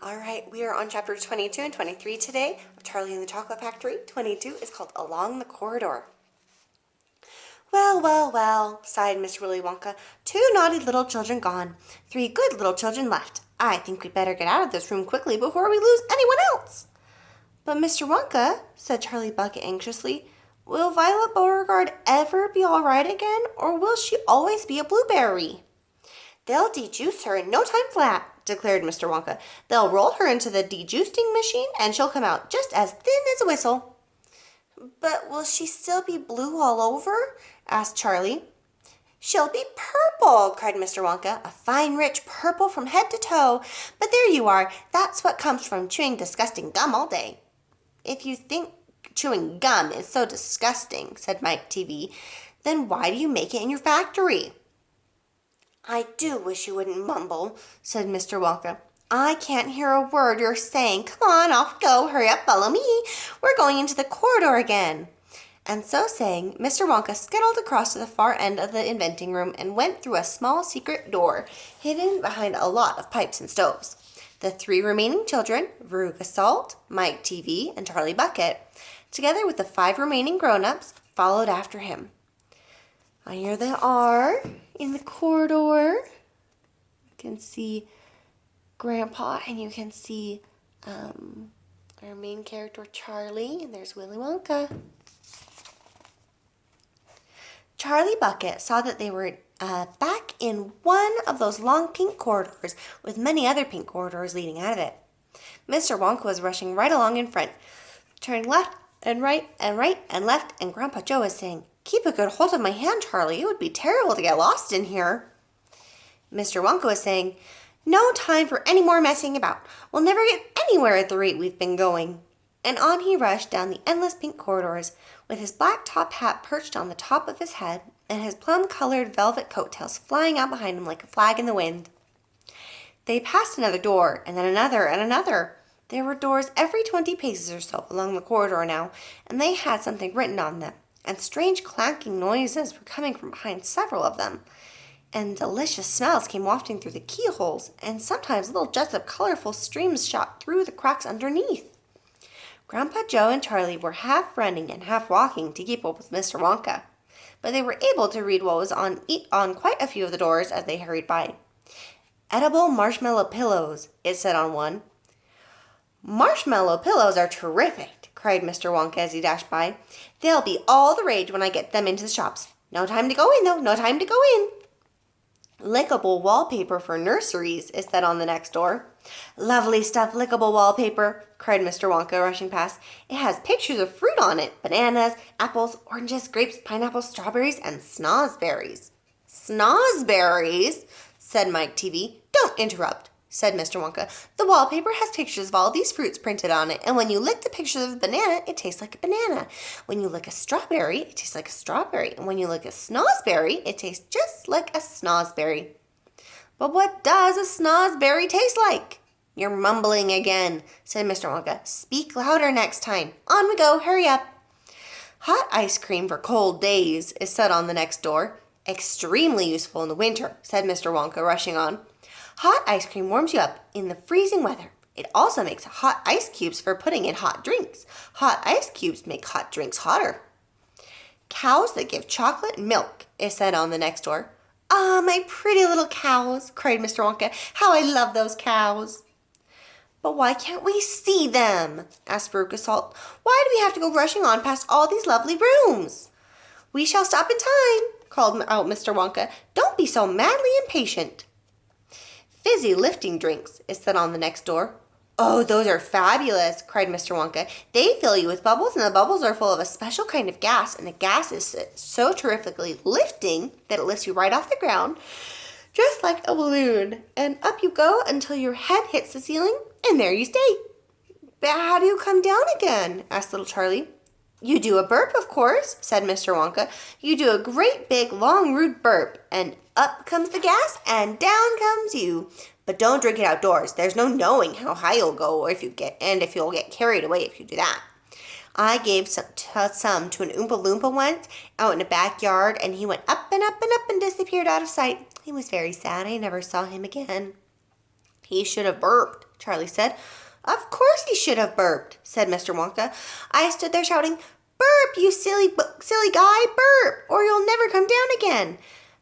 All right, we are on chapter 22 and 23 today of Charlie and the Chocolate Factory. 22 is called Along the Corridor. Well, well, well, sighed Mr. Willy Wonka. 2 naughty little children gone. 3 good little children left. I think we'd better get out of this room quickly before we lose anyone else. But Mr. Wonka, said Charlie Bucket anxiously, will Violet Beauregard ever be all right again, or will she always be a blueberry? They'll dejuice her in no time flat, declared Mr. Wonka. They'll roll her into the dejuicing machine, and she'll come out just as thin as a whistle. But will she still be blue all over? Asked Charlie. She'll be purple, cried Mr. Wonka. A fine, rich purple from head to toe. But there you are. That's what comes from chewing disgusting gum all day. If you think chewing gum is so disgusting, said Mike TV, then why do you make it in your factory? I do wish you wouldn't mumble, said Mr. Wonka. I can't hear a word you're saying. Come on, off we go. Hurry up, follow me. We're going into the corridor again. And so saying, Mr. Wonka scuttled across to the far end of the inventing room and went through a small secret door hidden behind a lot of pipes and stoves. The 3 remaining children, Veruca Salt, Mike TV, and Charlie Bucket, together with the 5 remaining grown-ups, followed after him. Here they are in the corridor. You can see Grandpa, and you can see our main character, Charlie, and there's Willy Wonka. Charlie Bucket saw that they were back in one of those long pink corridors with many other pink corridors leading out of it. Mr. Wonka was rushing right along in front, turning left and right and right and left, and Grandpa Joe was saying, "Keep a good hold of my hand, Charlie. It would be terrible to get lost in here." Mr. Wonka was saying, "No time for any more messing about. We'll never get anywhere at the rate we've been going." And on he rushed down the endless pink corridors, with his black top hat perched on the top of his head, and his plum-colored velvet coattails flying out behind him like a flag in the wind. They passed another door, and then another and another. There were doors every 20 paces or so along the corridor now, and they had something written on them, and strange clanking noises were coming from behind several of them, and delicious smells came wafting through the keyholes, and sometimes little jets of colorful streams shot through the cracks underneath. Grandpa Joe and Charlie were half running and half walking to keep up with Mr. Wonka, but they were able to read what was on quite a few of the doors as they hurried by. "Edible marshmallow pillows," it said on one. "Marshmallow pillows are terrific," cried Mr. Wonka as he dashed by. "They'll be all the rage when I get them into the shops. No time to go in, though. No time to go in." "Lickable wallpaper for nurseries," it said on the next door. "Lovely stuff, lickable wallpaper," cried Mr. Wonka, rushing past. "It has pictures of fruit on it. Bananas, apples, oranges, grapes, pineapples, strawberries, and snozberries." "Snozberries?" said Mike TV. "Don't interrupt," said Mr. Wonka. "The wallpaper has pictures of all these fruits printed on it, and when you lick the picture of a banana, it tastes like a banana. When you lick a strawberry, it tastes like a strawberry. And when you lick a snozberry, it tastes just like a snozberry." "But what does a snozberry taste like?" "You're mumbling again," said Mr. Wonka. "Speak louder next time. On we go. Hurry up." "Hot ice cream for cold days," is said on the next door. "Extremely useful in the winter," said Mr. Wonka, rushing on. "Hot ice cream warms you up in the freezing weather. It also makes hot ice cubes for putting in hot drinks. Hot ice cubes make hot drinks hotter." "Cows that give chocolate and milk," is said on the next door. "Ah, my pretty little cows," cried Mr. Wonka. "How I love those cows." "But why can't we see them?" asked Veruca Salt. "Why do we have to go rushing on past all these lovely rooms?" "We shall stop in time," called out Mr. Wonka. "Don't be so madly impatient." "Fizzy lifting drinks," is said on the next door. "Oh, those are fabulous," cried Mr. Wonka. "They fill you with bubbles, and the bubbles are full of a special kind of gas, and the gas is so terrifically lifting that it lifts you right off the ground, just like a balloon, and up you go until your head hits the ceiling, and there you stay." "But how do you come down again?" asked little Charlie. "You do a burp, of course," said Mr. Wonka. "You do a great big, long, rude burp, and up comes the gas, and down comes you. But don't drink it outdoors. There's no knowing how high you'll go, or if you'll get carried away if you do that. I gave some to an Oompa Loompa once out in a backyard, and he went up and up and up and disappeared out of sight. He was very sad. I never saw him again." "He should have burped," Charlie said. Of course he should have burped, said Mr. Wonka. I stood there shouting, burp, you silly guy, burp, or you'll never come down again.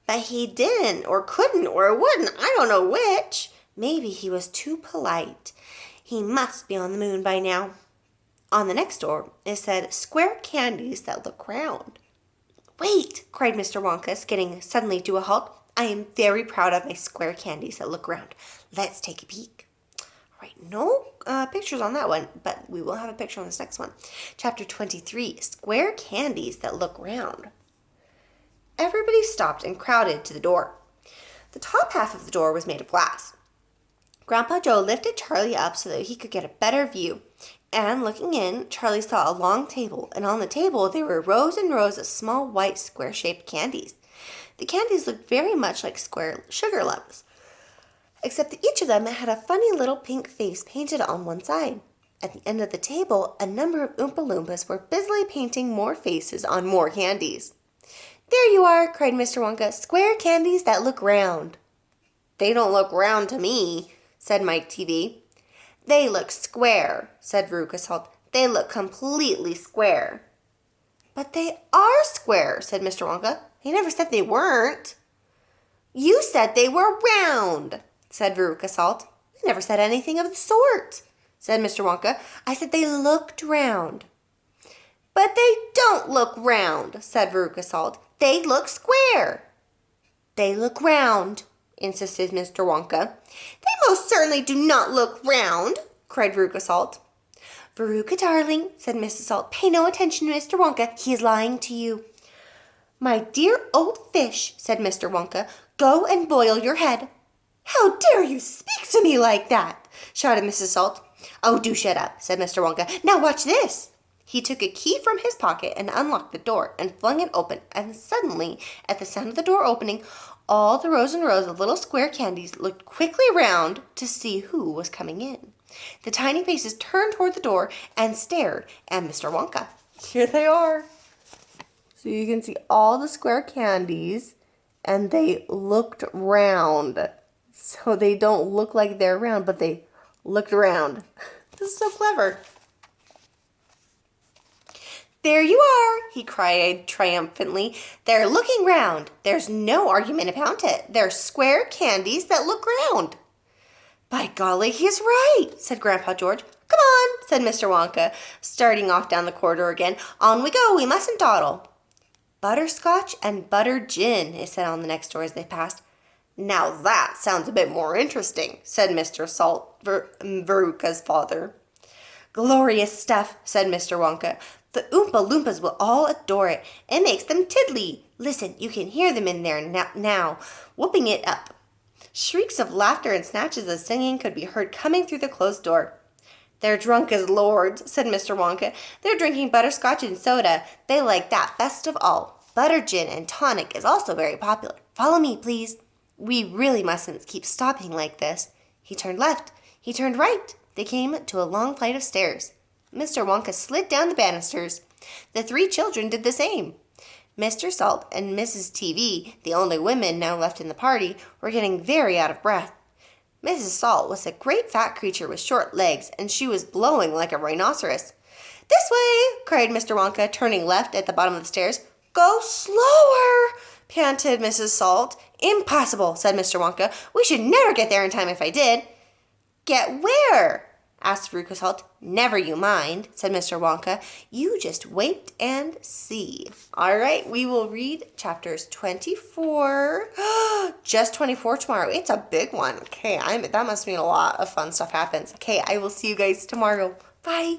But he didn't, or couldn't, or wouldn't, I don't know which. Maybe he was too polite. He must be on the moon by now. On the next door, it said, square candies that look round. Wait, cried Mr. Wonka, skidding suddenly to a halt. I am very proud of my square candies that look round. Let's take a peek. All right, no pictures on that one, but we will have a picture on this next one. Chapter 23, Square Candies That Look Round. Everybody stopped and crowded to the door. The top half of the door was made of glass. Grandpa Joe lifted Charlie up so that he could get a better view. And looking in, Charlie saw a long table, and on the table there were rows and rows of small white square-shaped candies. The candies looked very much like square sugar lumps, except that each of them had a funny little pink face painted on one side. At the end of the table, a number of Oompa Loompas were busily painting more faces on more candies. There you are, cried Mr. Wonka, square candies that look round. They don't look round to me, said Mike TV. They look square, said Veruca Salt. They look completely square. But they are square, said Mr. Wonka. He never said they weren't. You said they were round, said Veruca Salt. I never said anything of the sort, said Mr. Wonka. I said they looked round. But they don't look round, said Veruca Salt. They look square. They look round, insisted Mr. Wonka. They most certainly do not look round, cried Veruca Salt. Veruca, darling, said Mrs. Salt, pay no attention to Mr. Wonka. He is lying to you. My dear old fish, said Mr. Wonka, go and boil your head. How dare you speak to me like that? Shouted Mrs. Salt. Oh, do shut up, said Mr. Wonka. Now watch this. He took a key from his pocket and unlocked the door and flung it open, and suddenly, at the sound of the door opening, all the rows and rows of little square candies looked quickly round to see who was coming in. The tiny faces turned toward the door and stared at Mr. Wonka. Here they are. So you can see all the square candies, and they looked round. So they don't look like they're round, but they looked round. This is so clever. There you are, he cried triumphantly. They're looking round. There's no argument about it. They're square candies that look round. By golly, he's right, said Grandpa George. Come on, said Mr. Wonka, starting off down the corridor again. On we go, we mustn't dawdle. Butterscotch and butter gin, it said on the next door as they passed. Now that sounds a bit more interesting, said Mr. Salt, Veruca's father. Glorious stuff, said Mr. Wonka. The Oompa Loompas will all adore it. It makes them tiddly. Listen, you can hear them in there now, whooping it up. Shrieks of laughter and snatches of singing could be heard coming through the closed door. They're drunk as lords, said Mr. Wonka. They're drinking butterscotch and soda. They like that best of all. Butter gin and tonic is also very popular. Follow me, please. We really mustn't keep stopping like this. He turned left. He turned right. They came to a long flight of stairs. Mr. Wonka slid down the banisters. The three children did the same. Mr. Salt and Mrs. TV, the only women now left in the party, were getting very out of breath. Mrs. Salt was a great fat creature with short legs, and she was blowing like a rhinoceros. This way, cried Mr. Wonka, turning left at the bottom of the stairs. Go slower, panted Mrs. Salt. Impossible, said Mr. Wonka. We should never get there in time if I did. Get where? Asked Veruca Salt. Never you mind, said Mr. Wonka. You just wait and see. All right, we will read chapters 24. Just 24 tomorrow. It's a big one. Okay, that must mean a lot of fun stuff happens. Okay, I will see you guys tomorrow. Bye.